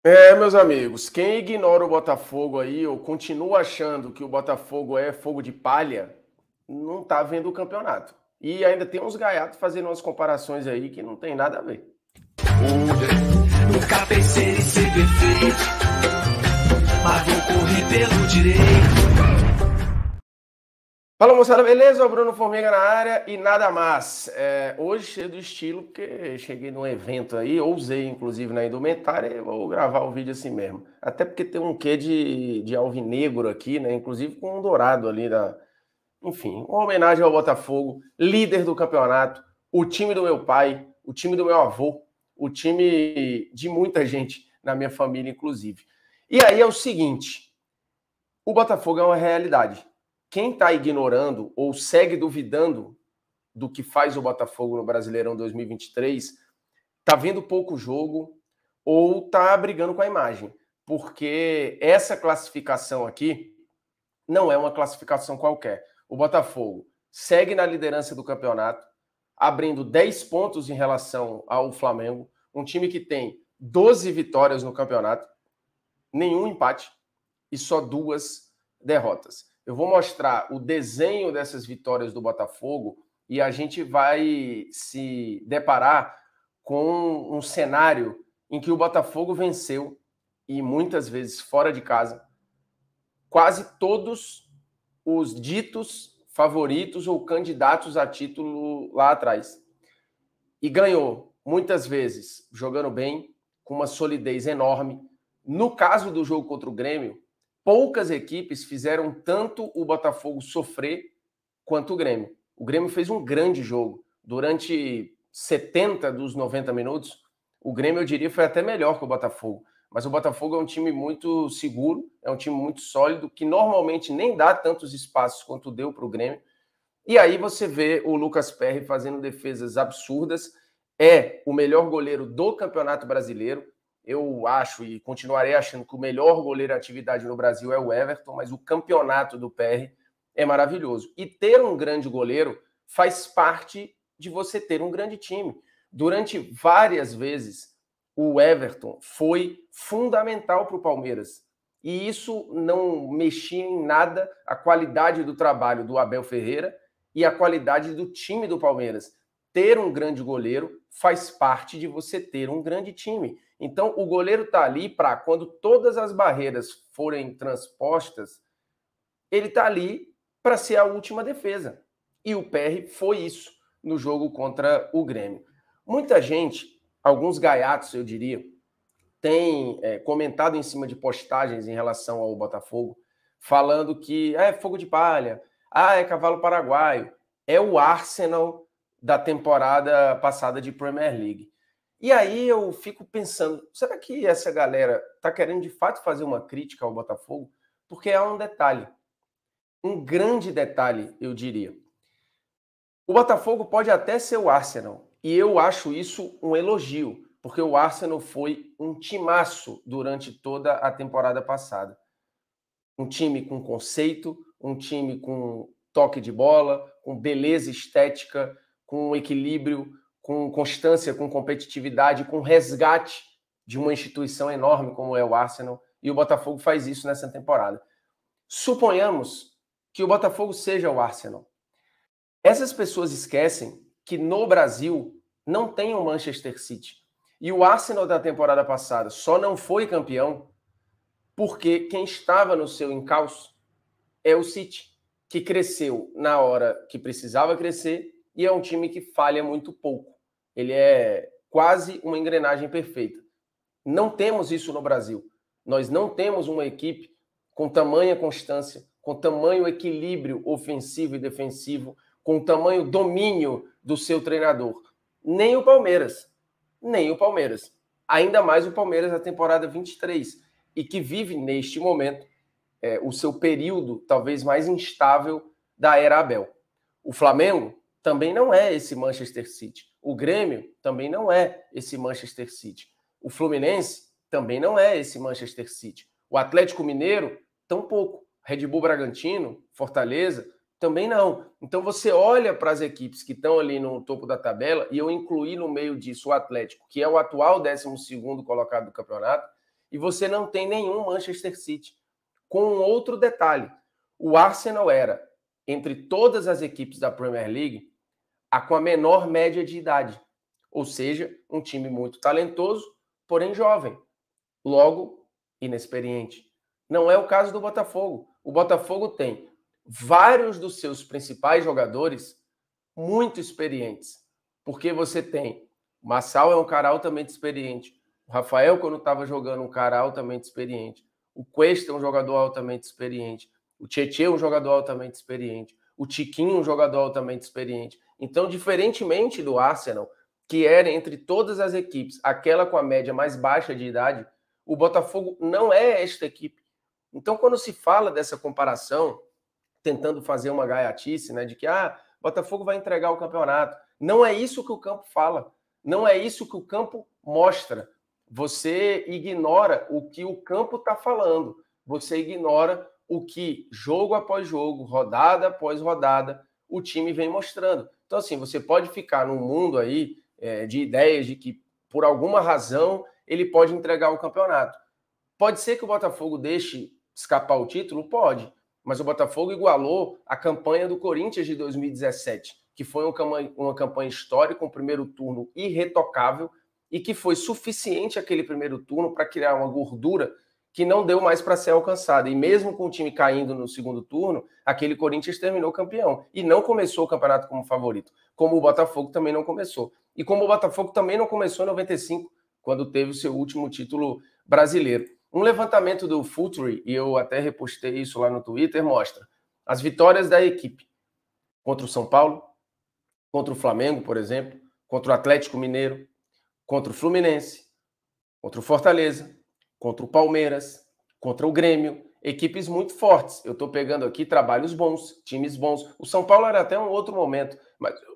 Meus amigos, quem ignora o Botafogo aí ou continua achando que o Botafogo é fogo de palha, não tá vendo o campeonato. E ainda tem uns gaiatos fazendo umas comparações aí que não tem nada a ver. Nunca pensei em ser perfeito, mas vou correr pelo direito. Fala moçada, beleza? O Bruno Formiga na área e nada mais. Hoje cheio do estilo, porque cheguei num evento aí, ousei inclusive na indumentária e vou gravar o vídeo assim mesmo. Até porque tem um quê de alvinegro aqui, né? Inclusive com um dourado ali da. Enfim, uma homenagem ao Botafogo, líder do campeonato, o time do meu pai, o time do meu avô, o time de muita gente na minha família, inclusive. E aí é o seguinte: o Botafogo é uma realidade. Quem está ignorando ou segue duvidando do que faz o Botafogo no Brasileirão 2023 está vendo pouco jogo ou está brigando com a imagem, porque essa classificação aqui não é uma classificação qualquer. O Botafogo segue na liderança do campeonato, abrindo 10 pontos em relação ao Flamengo, um time que tem 12 vitórias no campeonato, nenhum empate e só 2 derrotas. Eu vou mostrar o desenho dessas vitórias do Botafogo e a gente vai se deparar com um cenário em que o Botafogo venceu, e muitas vezes fora de casa, quase todos os ditos favoritos ou candidatos a título lá atrás. E ganhou, muitas vezes, jogando bem, com uma solidez enorme. No caso do jogo contra o Grêmio, poucas equipes fizeram tanto o Botafogo sofrer quanto o Grêmio. O Grêmio fez um grande jogo. Durante 70 dos 90 minutos, o Grêmio, eu diria, foi até melhor que o Botafogo. Mas o Botafogo é um time muito seguro, é um time muito sólido, que normalmente nem dá tantos espaços quanto deu para o Grêmio. E aí você vê o Lucas Perry fazendo defesas absurdas, é o melhor goleiro do Campeonato Brasileiro. Eu acho e continuarei achando que o melhor goleiro em atividade no Brasil é o Everton, mas o campeonato do Perry é maravilhoso. E ter um grande goleiro faz parte de você ter um grande time. Durante várias vezes, o Everton foi fundamental para o Palmeiras. E isso não mexia em nada a qualidade do trabalho do Abel Ferreira e a qualidade do time do Palmeiras. Ter um grande goleiro faz parte de você ter um grande time. Então, o goleiro está ali para, quando todas as barreiras forem transpostas, ele está ali para ser a última defesa. E o PR foi isso no jogo contra o Grêmio. Muita gente, alguns gaiatos, eu diria, tem comentado em cima de postagens em relação ao Botafogo, falando que é fogo de palha, é cavalo paraguaio, é o Arsenal da temporada passada de Premier League. E aí eu fico pensando, será que essa galera está querendo de fato fazer uma crítica ao Botafogo? Porque há um detalhe, um grande detalhe, eu diria. O Botafogo pode até ser o Arsenal, e eu acho isso um elogio, porque o Arsenal foi um timaço durante toda a temporada passada. Um time com conceito, um time com toque de bola, com beleza estética, com equilíbrio, com constância, com competitividade, com resgate de uma instituição enorme como é o Arsenal, e o Botafogo faz isso nessa temporada. Suponhamos que o Botafogo seja o Arsenal. Essas pessoas esquecem que no Brasil não tem o Manchester City. E o Arsenal da temporada passada só não foi campeão porque quem estava no seu encalço é o City, que cresceu na hora que precisava crescer e é um time que falha muito pouco. Ele é quase uma engrenagem perfeita. Não temos isso no Brasil. Nós não temos uma equipe com tamanha constância, com tamanho equilíbrio ofensivo e defensivo, com tamanho domínio do seu treinador. Nem o Palmeiras. Nem o Palmeiras. Ainda mais o Palmeiras na temporada 23, e que vive neste momento o seu período talvez mais instável da era Abel. O Flamengo também não é esse Manchester City. O Grêmio também não é esse Manchester City. O Fluminense também não é esse Manchester City. O Atlético Mineiro, tampouco. Red Bull Bragantino, Fortaleza, também não. Então você olha para as equipes que estão ali no topo da tabela, e eu incluí no meio disso o Atlético, que é o atual 12º colocado do campeonato, e você não tem nenhum Manchester City. Com um outro detalhe, o Arsenal era, entre todas as equipes da Premier League, a com a menor média de idade. Ou seja, um time muito talentoso, porém jovem. Logo, inexperiente. Não é o caso do Botafogo. O Botafogo tem vários dos seus principais jogadores muito experientes. Porque você tem o Marçal, é um cara altamente experiente. O Rafael, quando estava jogando, um cara altamente experiente. O Cuesta é um jogador altamente experiente. O Tietê é um jogador altamente experiente. O Tiquinho é um jogador altamente experiente. Então, diferentemente do Arsenal, que era entre todas as equipes aquela com a média mais baixa de idade, o Botafogo não é esta equipe. Então, quando se fala dessa comparação, tentando fazer uma gaiatice, né, de que Botafogo vai entregar o campeonato, não é isso que o campo fala, não é isso que o campo mostra. Você ignora o que o campo está falando, você ignora o que, jogo após jogo, rodada após rodada, o time vem mostrando. Então, assim, você pode ficar num mundo aí de ideias de que, por alguma razão, ele pode entregar o campeonato. Pode ser que o Botafogo deixe escapar o título? Pode. Mas o Botafogo igualou a campanha do Corinthians de 2017, que foi uma campanha histórica, um primeiro turno irretocável, e que foi suficiente aquele primeiro turno para criar uma gordura que não deu mais para ser alcançada. E mesmo com o time caindo no segundo turno, aquele Corinthians terminou campeão. E não começou o campeonato como favorito, como o Botafogo também não começou. E como o Botafogo também não começou em 95, quando teve o seu último título brasileiro. Um levantamento do Futuri, e eu até repostei isso lá no Twitter, mostra as vitórias da equipe contra o São Paulo, contra o Flamengo, por exemplo, contra o Atlético Mineiro, contra o Fluminense, contra o Fortaleza, contra o Palmeiras, contra o Grêmio, equipes muito fortes. Eu estou pegando aqui trabalhos bons, times bons. O São Paulo era até um outro momento,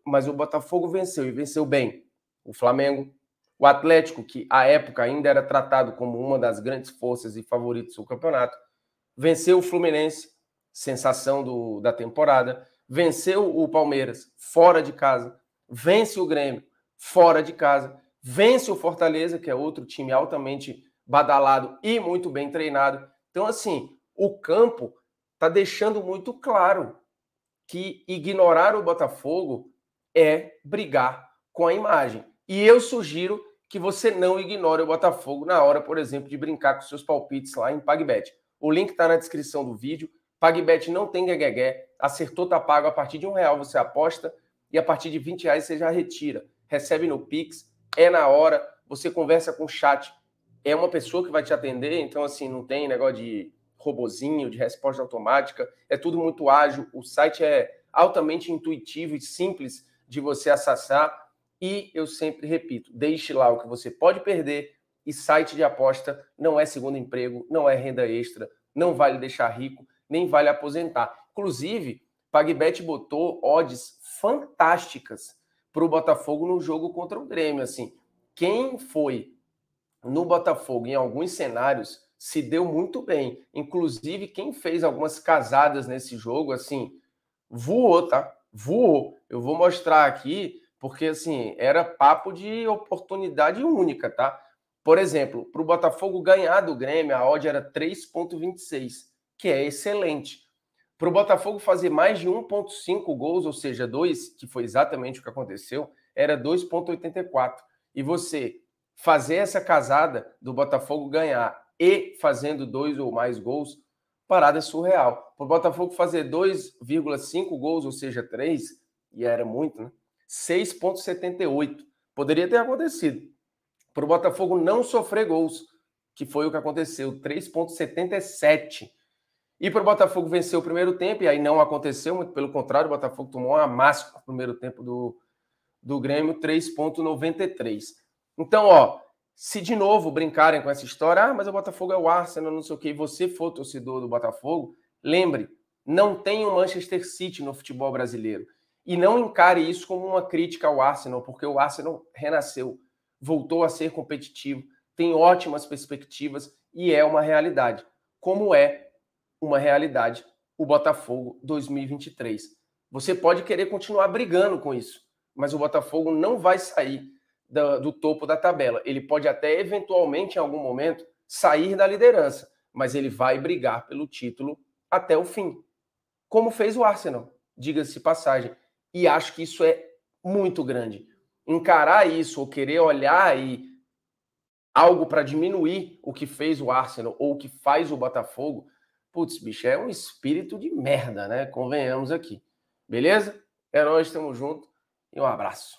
mas o Botafogo venceu, e venceu bem. O Flamengo, o Atlético, que à época ainda era tratado como uma das grandes forças e favoritos do campeonato, venceu o Fluminense, sensação da temporada, venceu o Palmeiras, fora de casa, vence o Grêmio, fora de casa, vence o Fortaleza, que é outro time altamente badalado e muito bem treinado. Então, assim, o campo está deixando muito claro que ignorar o Botafogo é brigar com a imagem. E eu sugiro que você não ignore o Botafogo na hora, por exemplo, de brincar com seus palpites lá em PagBet. O link está na descrição do vídeo. PagBet não tem gueguegué. Acertou, tá pago. A partir de R$1 você aposta e a partir de R$20 você já retira. Recebe no Pix, é na hora, você conversa com o chat. É uma pessoa que vai te atender, então assim, não tem negócio de robozinho, de resposta automática. É tudo muito ágil. O site é altamente intuitivo e simples de você acessar. E eu sempre repito, deixe lá o que você pode perder, e site de aposta não é segundo emprego, não é renda extra, não vai lhe deixar rico, nem vai lhe aposentar. Inclusive, PagBet botou odds fantásticas para o Botafogo no jogo contra o Grêmio. Assim, quem foi no Botafogo em alguns cenários se deu muito bem. Inclusive, quem fez algumas casadas nesse jogo, assim, voou, tá? Voou. Eu vou mostrar aqui, porque, assim, era papo de oportunidade única, tá? Por exemplo, para o Botafogo ganhar do Grêmio, a odd era 3,26, que é excelente. Para o Botafogo fazer mais de 1,5 gols, ou seja, 2, que foi exatamente o que aconteceu, era 2,84. E você fazer essa casada do Botafogo ganhar e fazendo 2 ou mais gols, parada surreal. Para o Botafogo fazer 2,5 gols, ou seja, 3, e era muito, né? 6,78. Poderia ter acontecido. Para o Botafogo não sofrer gols, que foi o que aconteceu, 3,77. E para o Botafogo vencer o primeiro tempo, e aí não aconteceu, muito pelo contrário, o Botafogo tomou uma massa no primeiro tempo do Grêmio, 3,93. Então, ó, se de novo brincarem com essa história, mas o Botafogo é o Arsenal, não sei o que, e você for torcedor do Botafogo, lembre, não tem um Manchester City no futebol brasileiro. E não encare isso como uma crítica ao Arsenal, porque o Arsenal renasceu, voltou a ser competitivo, tem ótimas perspectivas e é uma realidade. Como é uma realidade o Botafogo 2023. Você pode querer continuar brigando com isso, mas o Botafogo não vai sair do topo da tabela. Ele pode até, eventualmente, em algum momento, sair da liderança, mas ele vai brigar pelo título até o fim, como fez o Arsenal, diga-se de passagem. E acho que isso é muito grande. Encarar isso ou querer olhar aí algo para diminuir o que fez o Arsenal ou o que faz o Botafogo, putz, bicho, é um espírito de merda, né? Convenhamos aqui. Beleza? É nóis, tamo junto e um abraço.